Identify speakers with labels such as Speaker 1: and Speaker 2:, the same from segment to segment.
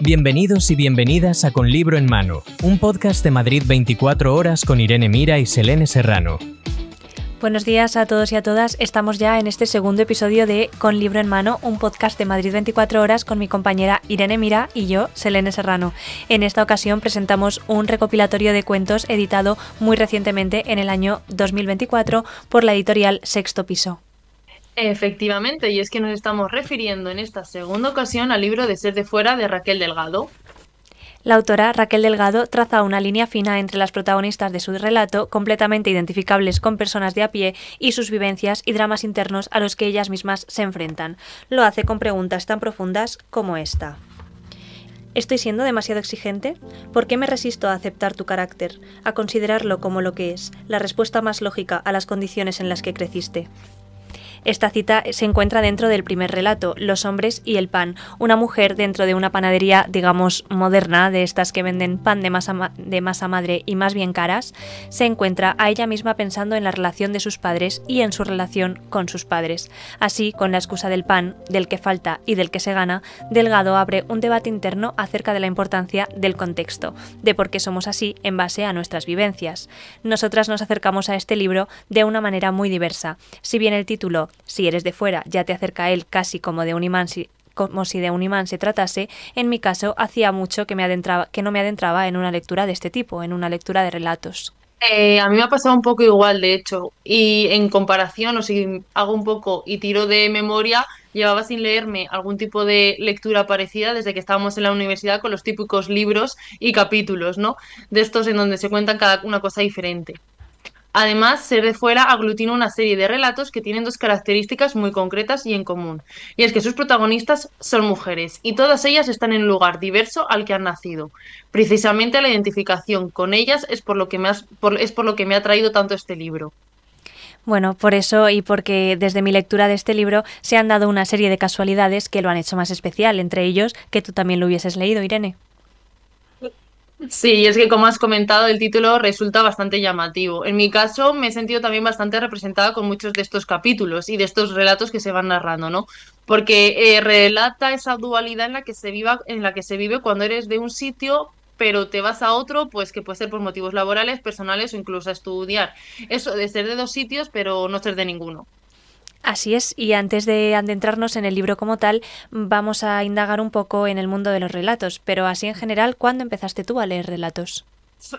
Speaker 1: Bienvenidos y bienvenidas a Con Libro en Mano, un podcast de Madrid 24 horas con Irene Mira y Selene Serrano.
Speaker 2: Buenos días a todos y a todas. Estamos ya en este segundo episodio de Con Libro en Mano, un podcast de Madrid 24 horas con mi compañera Irene Mira y yo, Selene Serrano. En esta ocasión presentamos un recopilatorio de cuentos editado muy recientemente en el año 2024 por la editorial Sexto Piso.
Speaker 3: Efectivamente, y es que nos estamos refiriendo en esta segunda ocasión al libro de Ser de Fuera de Raquel Delgado.
Speaker 2: La autora Raquel Delgado traza una línea fina entre las protagonistas de su relato, completamente identificables con personas de a pie, y sus vivencias y dramas internos a los que ellas mismas se enfrentan. Lo hace con preguntas tan profundas como esta. ¿Estoy siendo demasiado exigente? ¿Por qué me resisto a aceptar tu carácter, a considerarlo como lo que es, la respuesta más lógica a las condiciones en las que creciste? Esta cita se encuentra dentro del primer relato, Los hombres y el pan. Una mujer dentro de una panadería, digamos, moderna, de estas que venden pan de masa madre y más bien caras, se encuentra a ella misma pensando en la relación de sus padres y en su relación con sus padres. Así, con la excusa del pan, del que falta y del que se gana, Delgado abre un debate interno acerca de la importancia del contexto, de por qué somos así en base a nuestras vivencias. Nosotras nos acercamos a este libro de una manera muy diversa. Si bien el título Si eres de fuera ya te acerca a él casi como si de un imán se tratase, en mi caso hacía mucho que no me adentraba en una lectura de este tipo, en una lectura de relatos.
Speaker 3: A mí me ha pasado un poco igual, de hecho, y en comparación, o si hago un poco y tiro de memoria, llevaba sin leerme algún tipo de lectura parecida desde que estábamos en la universidad con los típicos libros y capítulos, ¿no? De estos en donde se cuentan cada una cosa diferente. Además, Ser de Fuera aglutina una serie de relatos que tienen dos características muy concretas y en común, y es que sus protagonistas son mujeres, y todas ellas están en un lugar diverso al que han nacido. Precisamente la identificación con ellas es por lo que me ha traído tanto este libro.
Speaker 2: Bueno, por eso y porque desde mi lectura de este libro se han dado una serie de casualidades que lo han hecho más especial, entre ellos que tú también lo hubieses leído, Irene.
Speaker 3: Sí, y es que como has comentado, el título resulta bastante llamativo. En mi caso, me he sentido también bastante representada con muchos de estos capítulos y de estos relatos que se van narrando, ¿no? Porque relata esa dualidad en la que se vive cuando eres de un sitio, pero te vas a otro, pues que puede ser por motivos laborales, personales o incluso a estudiar. Eso de ser de dos sitios, pero no ser de ninguno.
Speaker 2: Así es, y antes de adentrarnos en el libro como tal, vamos a indagar un poco en el mundo de los relatos, pero así en general, ¿cuándo empezaste tú a leer relatos?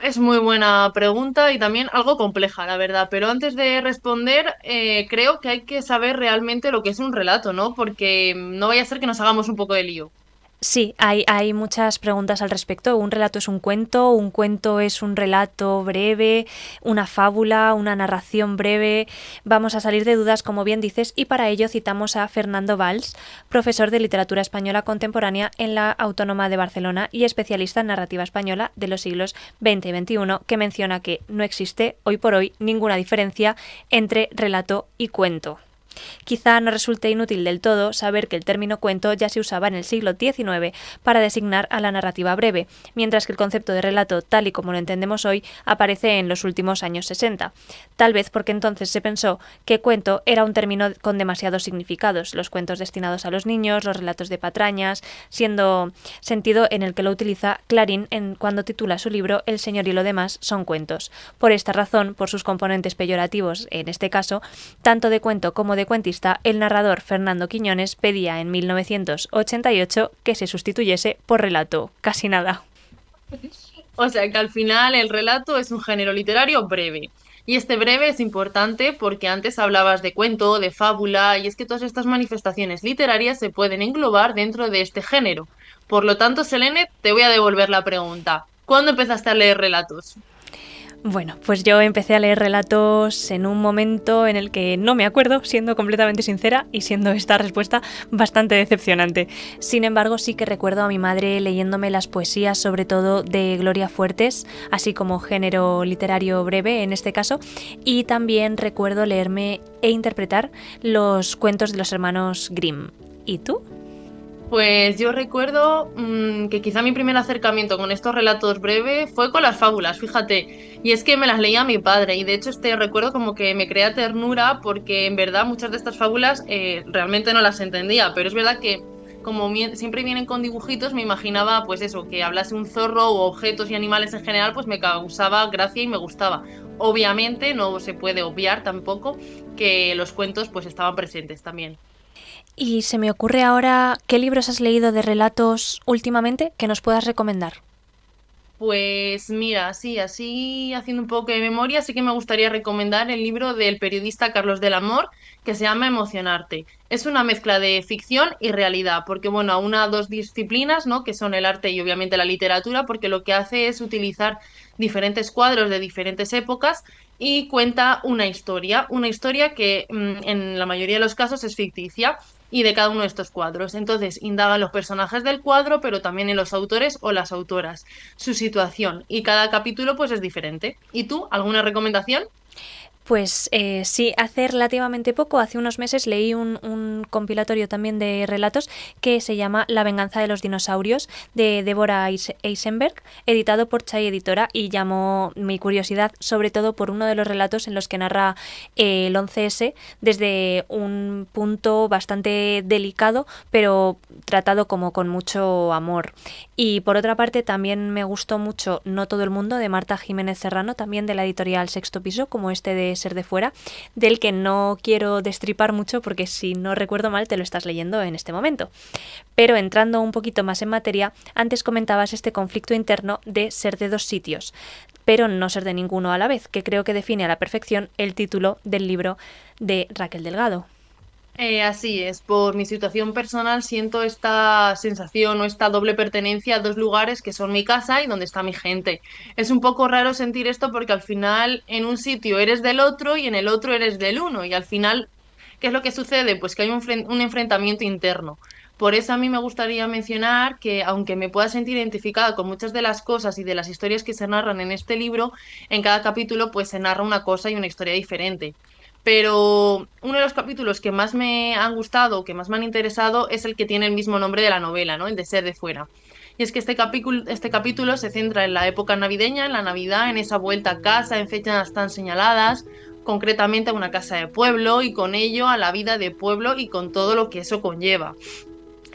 Speaker 3: Es muy buena pregunta y también algo compleja, la verdad. Pero antes de responder, creo que hay que saber realmente lo que es un relato, ¿no? Porque no vaya a ser que nos hagamos un poco de lío.
Speaker 2: Sí, hay muchas preguntas al respecto. ¿Un relato es un cuento es un relato breve, una fábula, una narración breve? Vamos a salir de dudas, como bien dices, y para ello citamos a Fernando Valls, profesor de literatura española contemporánea en la Autónoma de Barcelona y especialista en narrativa española de los siglos XX y XXI, que menciona que no existe, hoy por hoy, ninguna diferencia entre relato y cuento. Quizá no resulte inútil del todo saber que el término cuento ya se usaba en el siglo XIX para designar a la narrativa breve, mientras que el concepto de relato, tal y como lo entendemos hoy, aparece en los últimos años 60. Tal vez porque entonces se pensó que cuento era un término con demasiados significados, los cuentos destinados a los niños, los relatos de patrañas, siendo sentido en el que lo utiliza Clarín cuando titula su libro El Señor y lo demás son cuentos. Por esta razón, por sus componentes peyorativos, en este caso, tanto de cuento como de cuentista, el narrador Fernando Quiñones pedía en 1988 que se sustituyese por relato. Casi nada.
Speaker 3: O sea que al final el relato es un género literario breve. Y este breve es importante porque antes hablabas de cuento, de fábula, y es que todas estas manifestaciones literarias se pueden englobar dentro de este género. Por lo tanto, Selene, te voy a devolver la pregunta. ¿Cuándo empezaste a leer relatos?
Speaker 2: Bueno, pues yo empecé a leer relatos en un momento en el que no me acuerdo, siendo completamente sincera y siendo esta respuesta bastante decepcionante. Sin embargo, sí que recuerdo a mi madre leyéndome las poesías, sobre todo de Gloria Fuertes, así como género literario breve en este caso, y también recuerdo leerme e interpretar los cuentos de los hermanos Grimm. ¿Y tú?
Speaker 3: Pues yo recuerdo que quizá mi primer acercamiento con estos relatos breves fue con las fábulas, fíjate, y es que me las leía mi padre y de hecho este recuerdo como que me crea ternura porque en verdad muchas de estas fábulas realmente no las entendía, pero es verdad que como siempre vienen con dibujitos, me imaginaba pues eso, que hablase un zorro o objetos y animales en general, pues me causaba gracia y me gustaba. Obviamente no se puede obviar tampoco que los cuentos pues estaban presentes también.
Speaker 2: Y se me ocurre ahora, ¿qué libros has leído de relatos últimamente que nos puedas recomendar?
Speaker 3: Pues mira, sí, así haciendo un poco de memoria, sí que me gustaría recomendar el libro del periodista Carlos del Amor, que se llama Emocionarte. Es una mezcla de ficción y realidad, porque bueno, aúna dos disciplinas, ¿no? Que son el arte y obviamente la literatura, porque lo que hace es utilizar diferentes cuadros de diferentes épocas y cuenta una historia que en la mayoría de los casos es ficticia y de cada uno de estos cuadros. Entonces, indaga en los personajes del cuadro, pero también en los autores o las autoras, su situación, y cada capítulo pues es diferente. ¿Y tú, alguna recomendación?
Speaker 2: Pues sí, hace relativamente poco, hace unos meses, leí un compilatorio también de relatos que se llama La venganza de los dinosaurios, de Deborah Eisenberg, editado por Chai Editora, y llamó mi curiosidad sobre todo por uno de los relatos en los que narra el 11S desde un punto bastante delicado, pero tratado como con mucho amor. Y por otra parte también me gustó mucho No todo el mundo, de Marta Jiménez Serrano, también de la editorial Sexto Piso, como este de Ser de Fuera, del que no quiero destripar mucho porque, si no recuerdo mal, te lo estás leyendo en este momento. Pero entrando un poquito más en materia, antes comentabas este conflicto interno de ser de dos sitios, pero no ser de ninguno a la vez, que creo que define a la perfección el título del libro de Raquel Delgado.
Speaker 3: Así es, por mi situación personal siento esta sensación o esta doble pertenencia a dos lugares que son mi casa y donde está mi gente. Es un poco raro sentir esto porque al final en un sitio eres del otro y en el otro eres del uno, y al final, ¿qué es lo que sucede? Pues que hay un enfrentamiento interno. Por eso a mí me gustaría mencionar que, aunque me pueda sentir identificada con muchas de las cosas y de las historias que se narran en este libro, en cada capítulo pues se narra una cosa y una historia diferente. Pero uno de los capítulos que más me han gustado, que más me han interesado, es el que tiene el mismo nombre de la novela, ¿no? El de Ser de Fuera. Y es que este capítulo se centra en la época navideña, en la Navidad, en esa vuelta a casa, en fechas tan señaladas, concretamente a una casa de pueblo y con ello a la vida de pueblo y con todo lo que eso conlleva.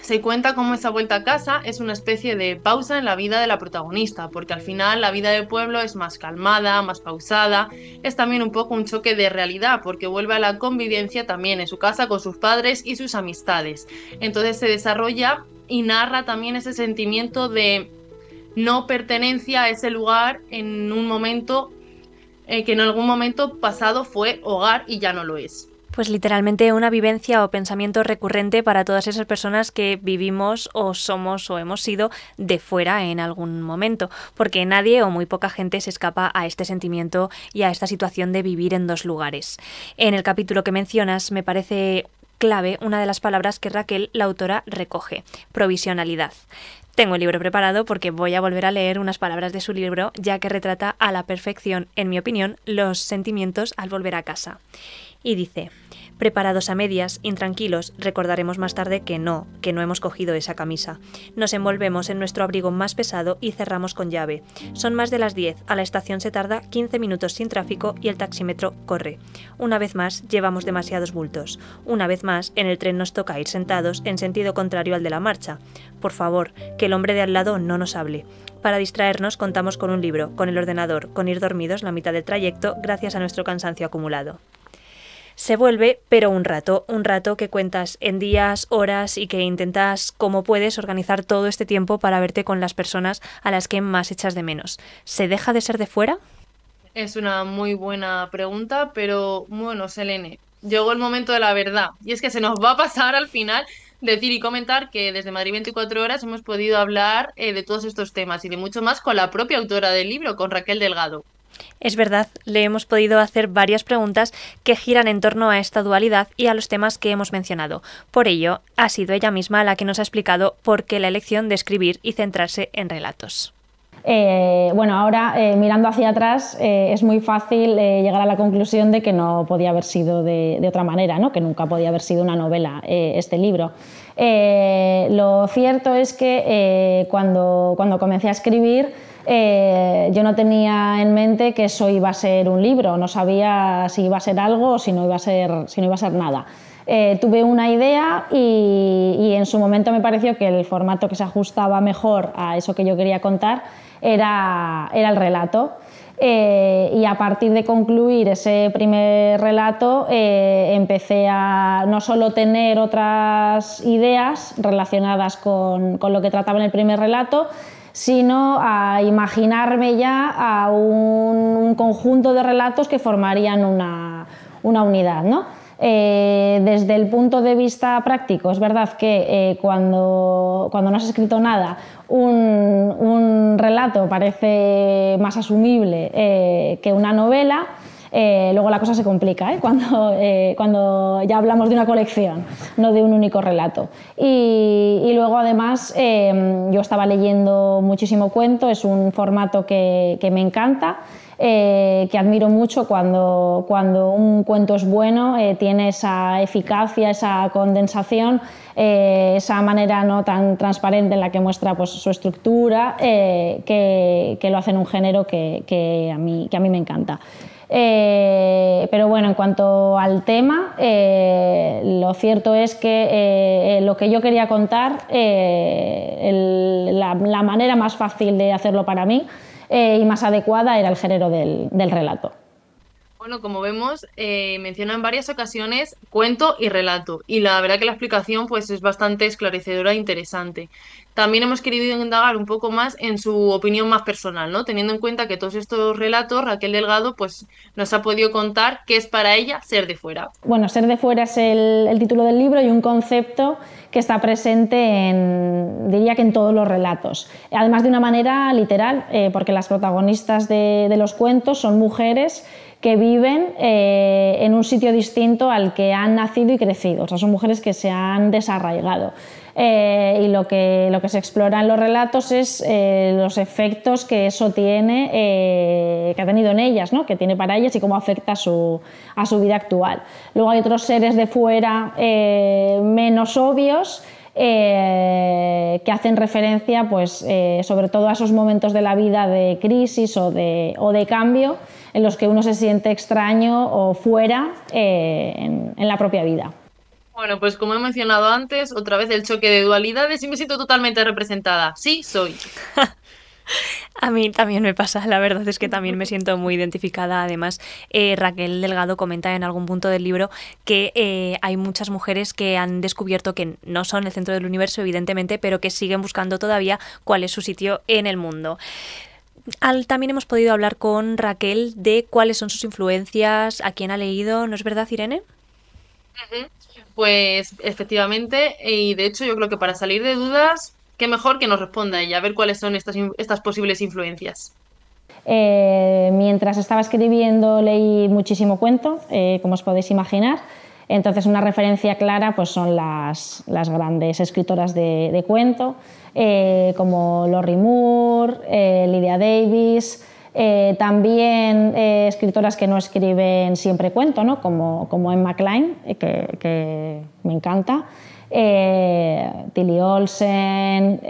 Speaker 3: Se cuenta cómo esa vuelta a casa es una especie de pausa en la vida de la protagonista, porque al final la vida del pueblo es más calmada, más pausada, es también un poco un choque de realidad, porque vuelve a la convivencia también en su casa con sus padres y sus amistades. Entonces se desarrolla y narra también ese sentimiento de no pertenencia a ese lugar en un momento que en algún momento pasado fue hogar y ya no lo es.
Speaker 2: Pues literalmente una vivencia o pensamiento recurrente para todas esas personas que vivimos o somos o hemos sido de fuera en algún momento, porque nadie o muy poca gente se escapa a este sentimiento y a esta situación de vivir en dos lugares. En el capítulo que mencionas me parece clave una de las palabras que Raquel, la autora, recoge: provisionalidad. Tengo el libro preparado porque voy a volver a leer unas palabras de su libro, ya que retrata a la perfección, en mi opinión, los sentimientos al volver a casa. Y dice: preparados a medias, intranquilos, recordaremos más tarde que no hemos cogido esa camisa. Nos envolvemos en nuestro abrigo más pesado y cerramos con llave. Son más de las 10, a la estación se tarda 15 minutos sin tráfico y el taxímetro corre. Una vez más, llevamos demasiados bultos. Una vez más, en el tren nos toca ir sentados en sentido contrario al de la marcha. Por favor, que el hombre de al lado no nos hable. Para distraernos contamos con un libro, con el ordenador, con ir dormidos la mitad del trayecto gracias a nuestro cansancio acumulado. Se vuelve, pero un rato que cuentas en días, horas y que intentas, como puedes, organizar todo este tiempo para verte con las personas a las que más echas de menos. ¿Se deja de ser de fuera?
Speaker 3: Es una muy buena pregunta, pero bueno, Selene, llegó el momento de la verdad. Y es que se nos va a pasar al final decir y comentar que desde Madrid 24 horas hemos podido hablar de todos estos temas y de mucho más con la propia autora del libro, con Raquel Delgado.
Speaker 2: Es verdad, le hemos podido hacer varias preguntas que giran en torno a esta dualidad y a los temas que hemos mencionado. Por ello, ha sido ella misma la que nos ha explicado por qué la elección de escribir y centrarse en relatos.
Speaker 4: Ahora mirando hacia atrás es muy fácil llegar a la conclusión de que no podía haber sido de otra manera, ¿no? Que nunca podía haber sido una novela este libro. Lo cierto es que cuando comencé a escribir yo no tenía en mente que eso iba a ser un libro, no sabía si iba a ser algo o si no iba a ser nada. Tuve una idea y en su momento me pareció que el formato que se ajustaba mejor a eso que yo quería contar era el relato. Y a partir de concluir ese primer relato empecé a no solo tener otras ideas relacionadas con lo que trataba en el primer relato, sino a imaginarme ya a un conjunto de relatos que formarían una unidad, ¿no? Desde el punto de vista práctico, es verdad que cuando no has escrito nada, un relato parece más asumible que una novela. Luego la cosa se complica cuando ya hablamos de una colección, no de un único relato. Y luego además yo estaba leyendo muchísimo cuento, es un formato que me encanta, que admiro mucho cuando un cuento es bueno, tiene esa eficacia, esa condensación, esa manera no tan transparente en la que muestra pues, su estructura, que lo hace en un género que a mí me encanta. Pero bueno, en cuanto al tema, lo cierto es que lo que yo quería contar, la manera más fácil de hacerlo para mí y más adecuada era el género del relato.
Speaker 3: Bueno, como vemos, menciona en varias ocasiones cuento y relato, y la verdad que la explicación pues, es bastante esclarecedora e interesante. También hemos querido indagar un poco más en su opinión más personal, ¿no? Teniendo en cuenta que todos estos relatos, Raquel Delgado pues, nos ha podido contar qué es para ella ser de fuera.
Speaker 4: Bueno, ser de fuera es el título del libro y un concepto que está presente diría que en todos los relatos. Además de una manera literal, porque las protagonistas de los cuentos son mujeres que viven en un sitio distinto al que han nacido y crecido. O sea, son mujeres que se han desarraigado. Y lo que se explora en los relatos es los efectos que eso tiene, que ha tenido en ellas, ¿no? Que tiene para ellas y cómo afecta a su vida actual. Luego hay otros seres de fuera menos obvios, que hacen referencia pues, sobre todo a esos momentos de la vida de crisis o de cambio en los que uno se siente extraño o fuera en la propia vida.
Speaker 3: Bueno, pues como he mencionado antes, otra vez el choque de dualidades y me siento totalmente representada. Sí, soy.
Speaker 2: A mí también me pasa, la verdad es que también me siento muy identificada. Además, Raquel Delgado comenta en algún punto del libro que hay muchas mujeres que han descubierto que no son el centro del universo, evidentemente, pero que siguen buscando todavía cuál es su sitio en el mundo. También hemos podido hablar con Raquel de cuáles son sus influencias, a quién ha leído, ¿no es verdad, Irene?
Speaker 3: Pues efectivamente, y de hecho yo creo que para salir de dudas, qué mejor que nos responda ella, a ver cuáles son estas posibles influencias.
Speaker 4: Mientras estaba escribiendo leí muchísimo cuento, como os podéis imaginar. Entonces una referencia clara pues, son las grandes escritoras de cuento, como Lorrie Moore, Lydia Davis, también escritoras que no escriben siempre cuento, ¿no? como Emma Cline, que me encanta, Tilly Olsen,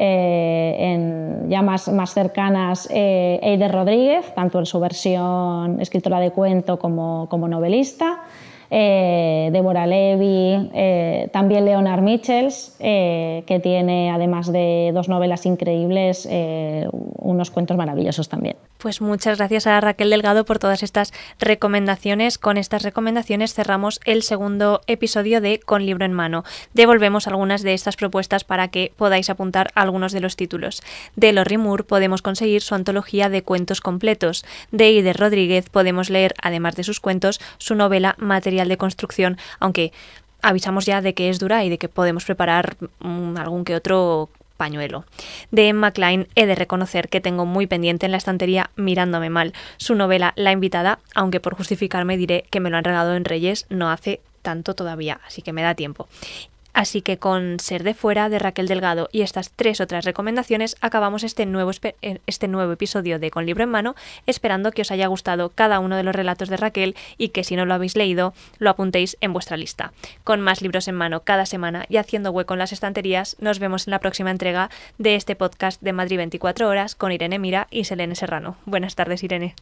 Speaker 4: ya más cercanas, Eider Rodríguez, tanto en su versión escritora de cuento como novelista, Deborah Levy, también Leonard Michels, que tiene, además de 2 novelas increíbles, unos cuentos maravillosos también.
Speaker 2: Pues muchas gracias a Raquel Delgado por todas estas recomendaciones. Con estas recomendaciones cerramos el segundo episodio de Con Libro en Mano. Devolvemos algunas de estas propuestas para que podáis apuntar algunos de los títulos. De Lorrie Moore podemos conseguir su antología de cuentos completos. De Eider Rodríguez podemos leer, además de sus cuentos, su novela Material de construcción, aunque avisamos ya de que es dura y de que podemos preparar algún que otro pañuelo. De Emma Cline he de reconocer que tengo muy pendiente en la estantería Mirándome mal su novela La invitada, aunque por justificarme diré que me lo han regalado en Reyes no hace tanto todavía, así que me da tiempo. Así que con Ser de fuera de Raquel Delgado y estas 3 otras recomendaciones acabamos este nuevo episodio de Con Libro en Mano, esperando que os haya gustado cada uno de los relatos de Raquel y que si no lo habéis leído lo apuntéis en vuestra lista. Con más libros en mano cada semana y haciendo hueco en las estanterías, nos vemos en la próxima entrega de este podcast de Madrid 24 horas con Irene Mira y Selene Serrano. Buenas tardes, Irene.